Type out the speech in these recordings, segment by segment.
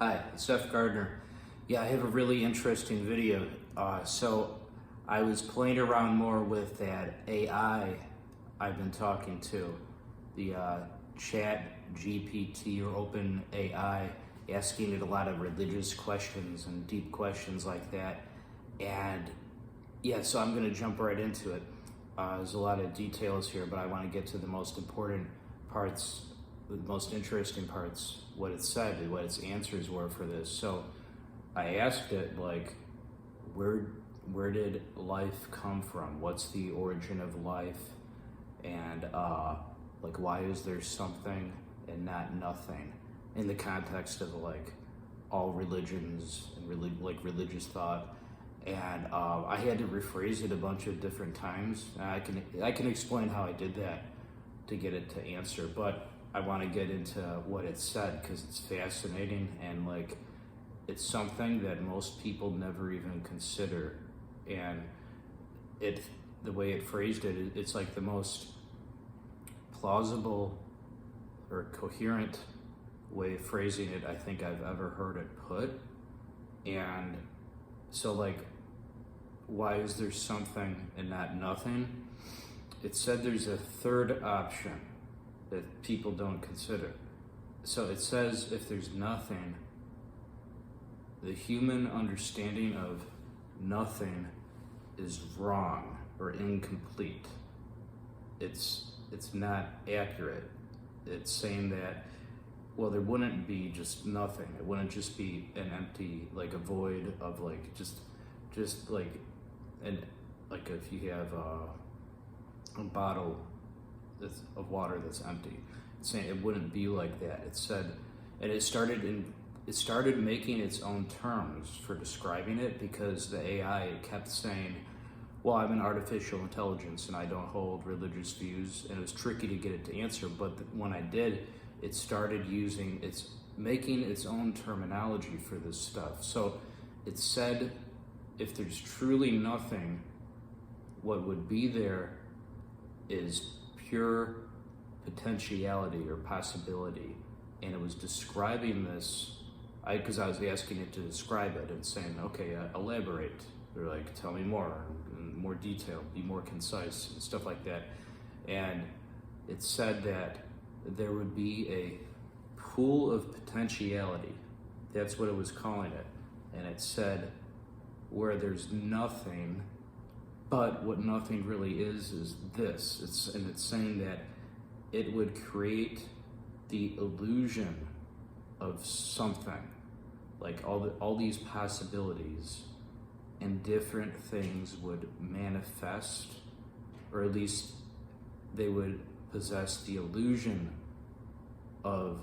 Hi, it's Seth Gardner. Yeah, I have a really interesting video. So I was playing around more with that AI I've been talking to, the ChatGPT or Open AI, asking it a lot of religious questions and deep questions like that. And yeah, so I'm going to jump right into it. There's a lot of details here, but I want to get to the most important parts, the most interesting parts, what it said and what its answers were for this. So I asked it, like, where did life come from? What's the origin of life? And like, why is there something and not nothing? In the context of like all religions and like religious thought. And I had to rephrase it a bunch of different times. I can explain how I did that to get it to answer, but I want to get into what it said because it's fascinating, and like it's something that most people never even consider. And the way it phrased it, it's like the most plausible or coherent way of phrasing it I think I've ever heard it put. And so, like, why is there something and not nothing? It said there's a third option that people don't consider. So it says if there's nothing, the human understanding of nothing is wrong or incomplete. It's not accurate. It's saying that, well, there wouldn't be just nothing. It wouldn't just be an empty, like a void of like just like, and like if you have a bottle of water that's empty, it's saying it wouldn't be like that. It said, and it started making its own terms for describing it, because the AI kept saying, well, I'm an artificial intelligence and I don't hold religious views, and it was tricky to get it to answer. But when I did, it started making its own terminology for this stuff. So it said, if there's truly nothing, what would be there is pure potentiality or possibility. And it was describing this, because I was asking it to describe it and saying, okay, elaborate, or like, tell me more, in more detail, be more concise, and stuff like that. And it said that there would be a pool of potentiality. That's what it was calling it. And it said, where there's nothing, but what nothing really is this. And it's saying that it would create the illusion of something, like all these possibilities, and different things would manifest, or at least they would possess the illusion of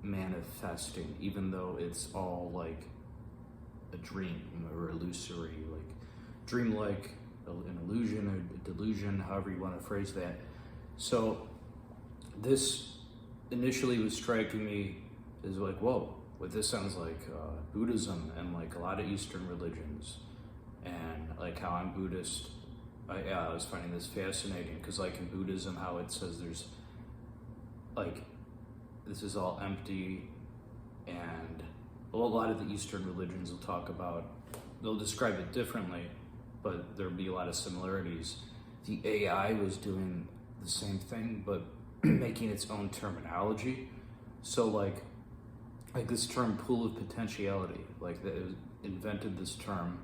manifesting, even though it's all like a dream or illusory, like dreamlike, an illusion or delusion, however you want to phrase that. So this initially was striking me as like, whoa, what this sounds like Buddhism and like a lot of Eastern religions, and like how I'm Buddhist. I was finding this fascinating, because like in Buddhism, how it says there's like, this is all empty, and well, a lot of the Eastern religions will talk about, they'll describe it differently, but there'll be a lot of similarities. The AI was doing the same thing, but making its own terminology. So like this term pool of potentiality, like it invented this term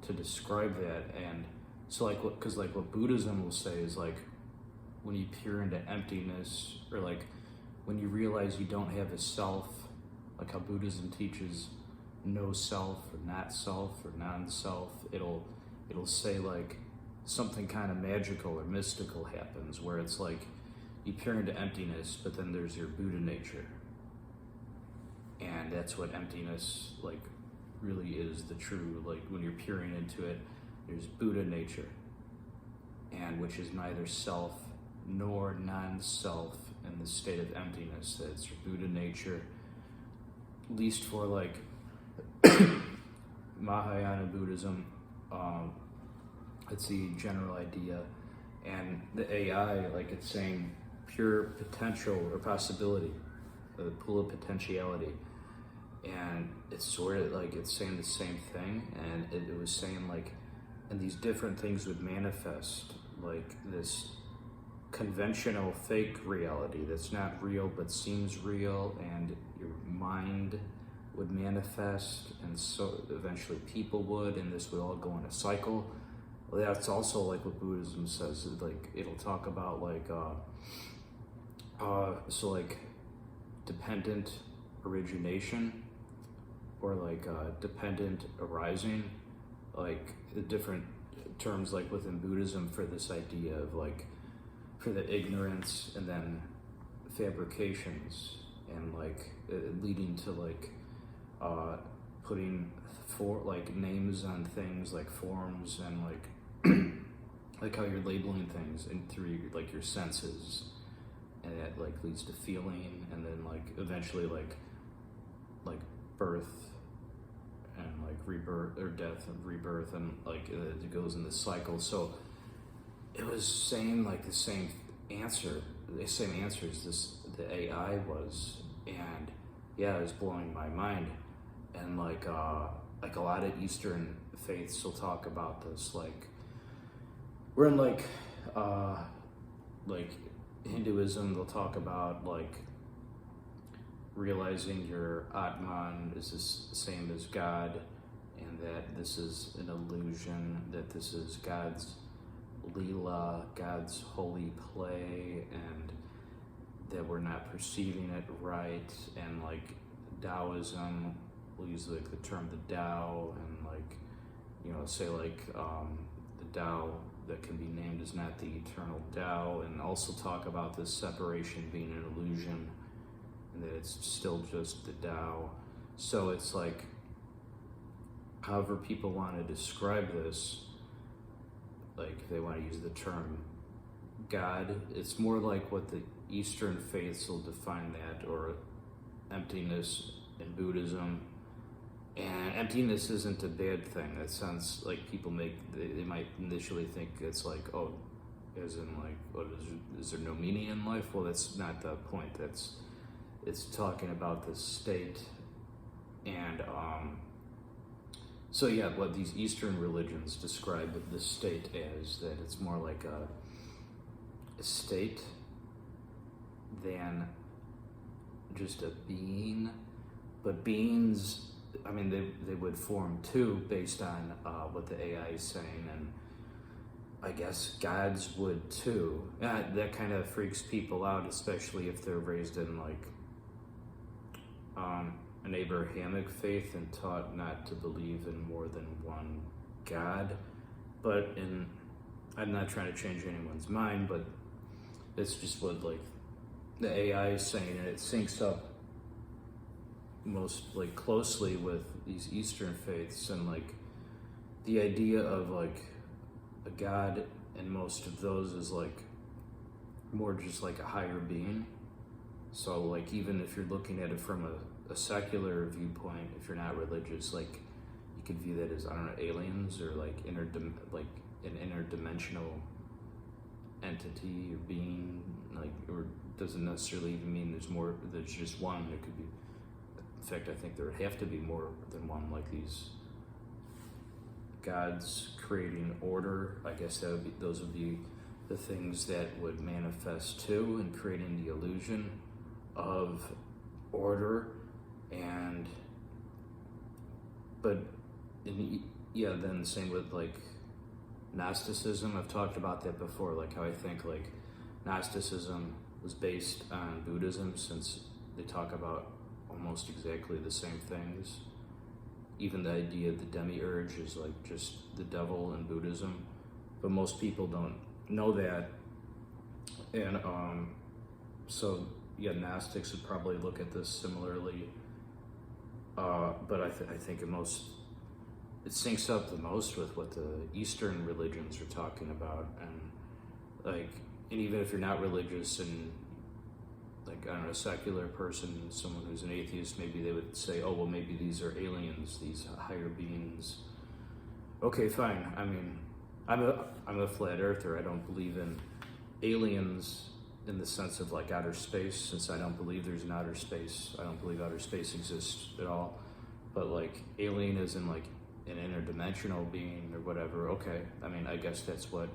to describe that. And so like what Buddhism will say is like, when you peer into emptiness, or like when you realize you don't have a self, like how Buddhism teaches no self or not self or non-self, it'll say like something kind of magical or mystical happens, where it's like you peer into emptiness, but then there's your Buddha nature. And that's what emptiness like really is, the true, like when you're peering into it, there's Buddha nature, and which is neither self nor non-self in the state of emptiness. That's your Buddha nature, at least for like Mahayana Buddhism. It's the general idea. And the AI, like it's saying pure potential or possibility, the pool of potentiality. and it's sort of like it's saying the same thing, and it was saying like, and these different things would manifest, like this conventional fake reality that's not real but seems real, and your mind would manifest, and so eventually people would, and this would all go in a cycle. Well, that's also like what Buddhism says. Like it'll talk about like so like dependent origination, or like dependent arising, like the different terms like within Buddhism for this idea of like for the ignorance, and then fabrications, and like leading to like putting for like names on things like forms, and like like how you're labeling things and through like your senses, and that like leads to feeling, and then like eventually like birth, and like rebirth, or death and rebirth, and like it goes in this cycle. So it was saying like the same answers the AI was, and yeah, it was blowing my mind. And like a lot of Eastern faiths will talk about this, like we're in like Hinduism, they'll talk about like realizing your Atman is the same as God, and that this is an illusion, that this is God's Leela, God's holy play, and that we're not perceiving it right. And like Taoism will use like the term the Tao, and like, you know, say like the Tao that can be named is not the eternal Tao, and also talk about this separation being an illusion, and that it's still just the Tao. So it's like, however people want to describe this, like if they want to use the term God, it's more like what the Eastern faiths will define that, or emptiness in Buddhism. And emptiness isn't a bad thing. That sounds like people they might initially think it's like, oh, as in like, oh, is there no meaning in life? Well, that's not the point. It's talking about the state. And so yeah, what these Eastern religions describe the state as, that it's more like a state than just a being. But beings, I mean, they would form too, based on what the AI is saying, and I guess gods would too. That kind of freaks people out, especially if they're raised in like an Abrahamic faith and taught not to believe in more than one God. But I'm not trying to change anyone's mind, but it's just what like the AI is saying, and it syncs up most like closely with these Eastern faiths, and like the idea of like a God in most of those is like more just like a higher being. So like even if you're looking at it from a secular viewpoint, if you're not religious, like you could view that as, I don't know, aliens, or like like an interdimensional entity or being, like, or doesn't necessarily even mean there's just one. It could be, in fact, I think there would have to be more than one, like these gods creating order. I guess those would be the things that would manifest too, and creating the illusion of order. And then the same with like Gnosticism. I've talked about that before, like how I think like Gnosticism was based on Buddhism, since they talk about almost exactly the same things. Even the idea of the demiurge is like just the devil in Buddhism, but most people don't know that. And so yeah, Gnostics would probably look at this similarly, but I think it syncs up the most with what the Eastern religions are talking about. And even if you're not religious, and like, I don't know, a secular person, someone who's an atheist, maybe they would say, oh, well, maybe these are aliens, these higher beings. Okay, fine. I mean, I'm a flat earther. I don't believe in aliens in the sense of like outer space, since I don't believe there's an outer space. I don't believe outer space exists at all. But like alien is in like an interdimensional being or whatever. Okay, I mean, I guess that's what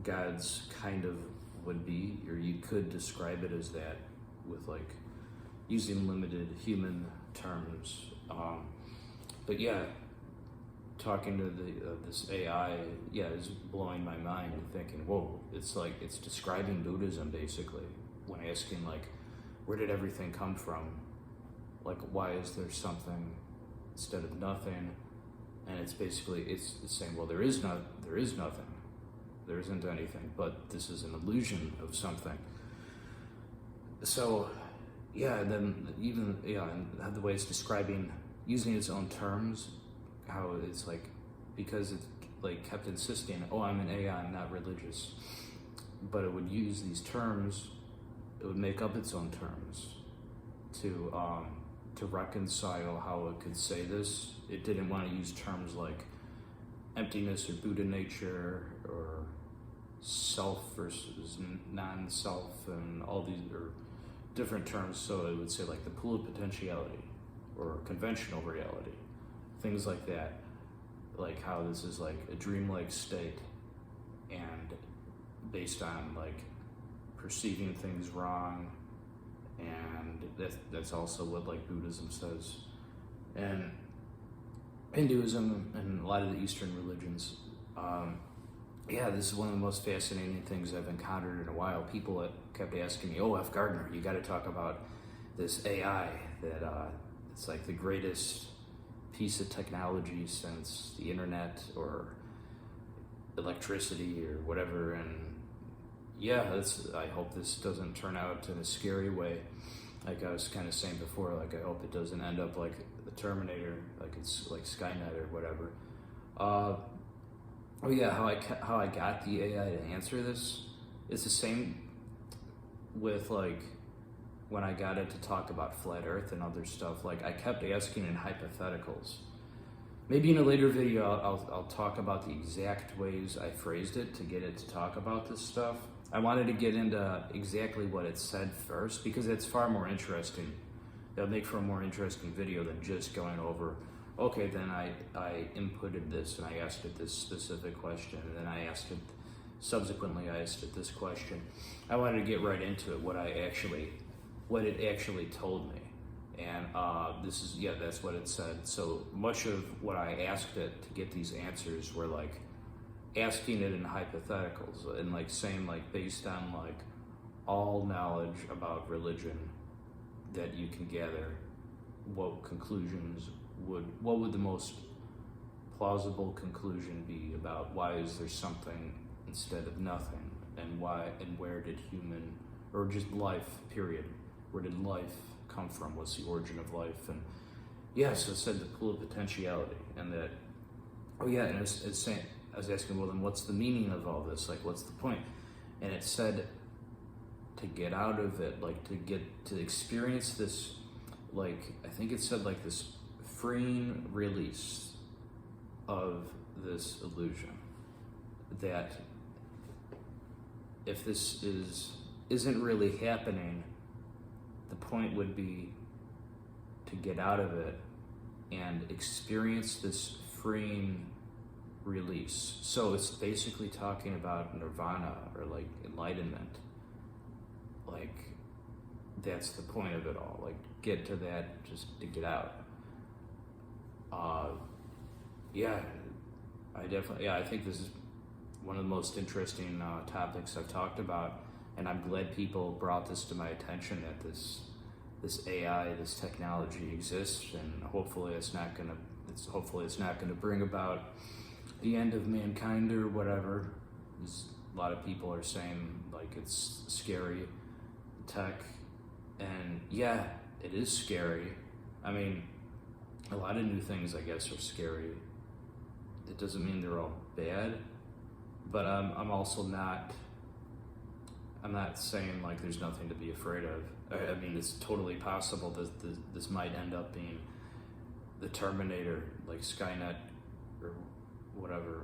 God's kind of would be, or you could describe it as that with like using limited human terms. But yeah, talking to this AI, yeah, is blowing my mind and thinking, whoa, it's like, it's describing Buddhism basically, when asking like, where did everything come from? Like, why is there something instead of nothing? And it's basically, it's saying, well, there is nothing. There isn't anything, but this is an illusion of something. So, yeah, and then even, yeah, and the way it's describing, using its own terms, how it's like, because it like kept insisting, oh, I'm an AI, I'm not religious. But it would use these terms, it would make up its own terms to reconcile how it could say this. It didn't want to use terms like emptiness or Buddha nature or self versus non-self and all these or different terms. So it would say like the pool of potentiality or conventional reality, things like that, like how this is like a dreamlike state and based on like perceiving things wrong, and that's also what like Buddhism says, and Hinduism and a lot of the Eastern religions. Yeah, this is one of the most fascinating things I've encountered in a while. People kept asking me, oh, F. Gardner, you got to talk about this AI that it's like the greatest piece of technology since the internet or electricity or whatever. And yeah, I hope this doesn't turn out in a scary way. Like I was kind of saying before, like I hope it doesn't end up like the Terminator, like it's like Skynet or whatever. Oh yeah, how I got the AI to answer this is the same with like when I got it to talk about flat Earth and other stuff. Like I kept asking in hypotheticals. Maybe in a later video I'll talk about the exact ways I phrased it to get it to talk about this stuff. I wanted to get into exactly what it said first because it's far more interesting. It'll make for a more interesting video than just going over, okay, then I inputted this and I asked it this specific question, and then I asked it this question. I wanted to get right into it, what it actually told me. And that's what it said. So much of what I asked it to get these answers were like asking it in hypotheticals and like saying like based on like all knowledge about religion that you can gather, what would the most plausible conclusion be about why is there something instead of nothing, and why and where did human or just life period, where did life come from, what's the origin of life? And yeah, so it said the pool of potentiality, and that, oh yeah, and it's saying, I was asking, well then what's the meaning of all this, like what's the point? And it said to get out of it, like to experience this, like I think it said like this freeing release of this illusion, that if this isn't really happening, the point would be to get out of it and experience this freeing release. So it's basically talking about nirvana or like enlightenment. Like that's the point of it all. Like get to that, just to get out. I think this is one of the most interesting topics I've talked about, and I'm glad people brought this to my attention, that this AI, this technology exists, and hopefully it's not gonna bring about the end of mankind or whatever. A lot of people are saying like it's scary tech, and yeah, it is scary. I mean, a lot of new things I guess are scary. It doesn't mean they're all bad, but I'm also not saying like there's nothing to be afraid of. I mean, it's totally possible that this might end up being the Terminator, like Skynet or whatever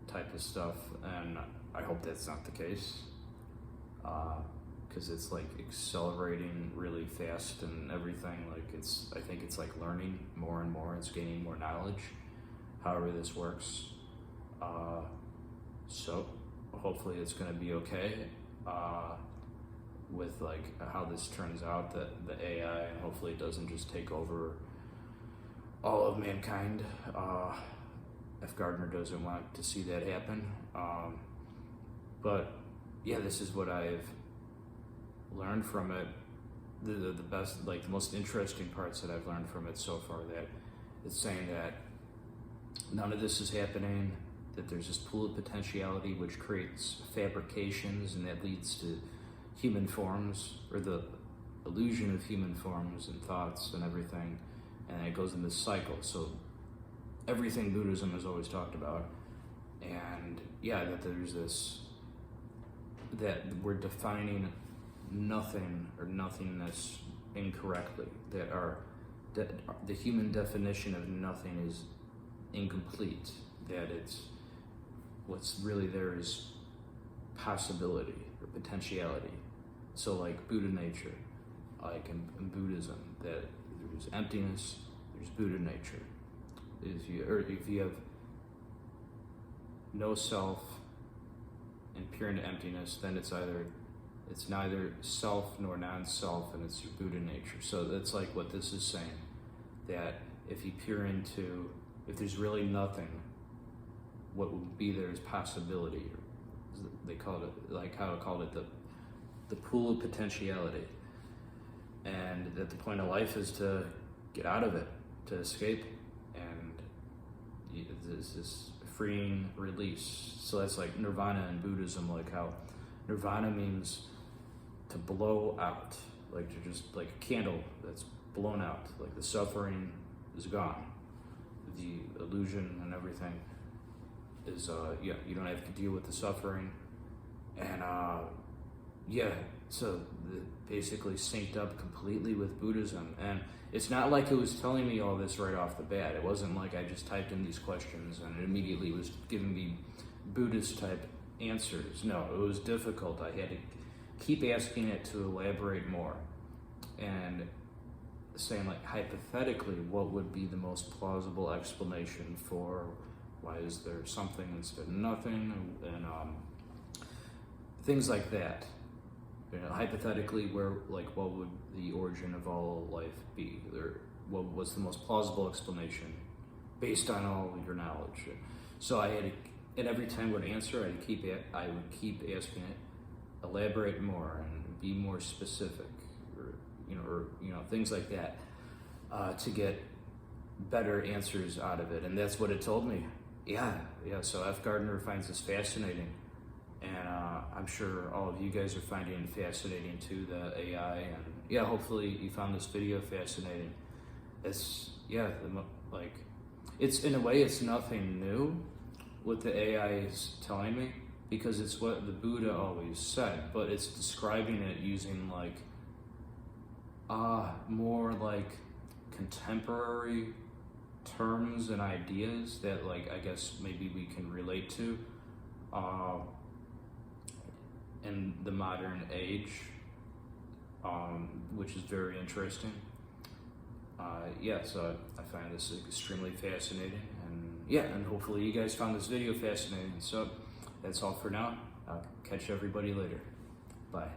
type of stuff, and I hope that's not the case. because it's like accelerating really fast and everything. Like I think it's like learning more and more. It's gaining more knowledge. However this works. So hopefully it's going to be okay with like how this turns out, that the AI, and hopefully it doesn't just take over all of mankind. F. Gardner doesn't want to see that happen. But yeah, this is what I've learned from it. The best, like the most interesting parts that I've learned from it so far, that it's saying that none of this is happening, that there's this pool of potentiality which creates fabrications, and that leads to human forms, or the illusion of human forms and thoughts and everything, and it goes in this cycle. So everything Buddhism has always talked about, and yeah, that there's this, that we're defining nothing or nothingness incorrectly, that the human definition of nothing is incomplete, that it's what's really there is possibility or potentiality. So like Buddha nature, like in Buddhism, that there's emptiness, there's Buddha nature. If you have no self and peer into emptiness, then it's neither self nor non-self, and it's your Buddha nature. So that's like what this is saying, that if you peer into, if there's really nothing, what would be there is possibility. They called it, like how I called it, the pool of potentiality. And that the point of life is to get out of it, to escape, and there's this freeing release. So that's like nirvana in Buddhism, like how nirvana means to blow out, like to just like a candle that's blown out, like the suffering is gone, the illusion and everything is you don't have to deal with the suffering, and so basically synced up completely with Buddhism. And it's not like it was telling me all this right off the bat. It wasn't like I just typed in these questions and it immediately was giving me Buddhist type answers. No, it was difficult. I had to keep asking it to elaborate more, and saying like hypothetically what would be the most plausible explanation for why is there something instead of nothing, and things like that. You know, hypothetically, where, like, what would the origin of all life be? What was the most plausible explanation based on all of your knowledge? So I had to, and every time I would answer, I would keep asking it, elaborate more and be more specific, or things like that, to get better answers out of it. And that's what it told me. Yeah. So F. Gardner finds this fascinating. And I'm sure all of you guys are finding it fascinating too, the AI. And yeah, hopefully you found this video fascinating. It's, it's in a way, it's nothing new what the AI is telling me, because it's what the Buddha always said, but it's describing it using like more like contemporary terms and ideas that, like, I guess maybe we can relate to in the modern age, which is very interesting. So I find this extremely fascinating, and hopefully you guys found this video fascinating. So that's all for now. I'll catch everybody later. Bye.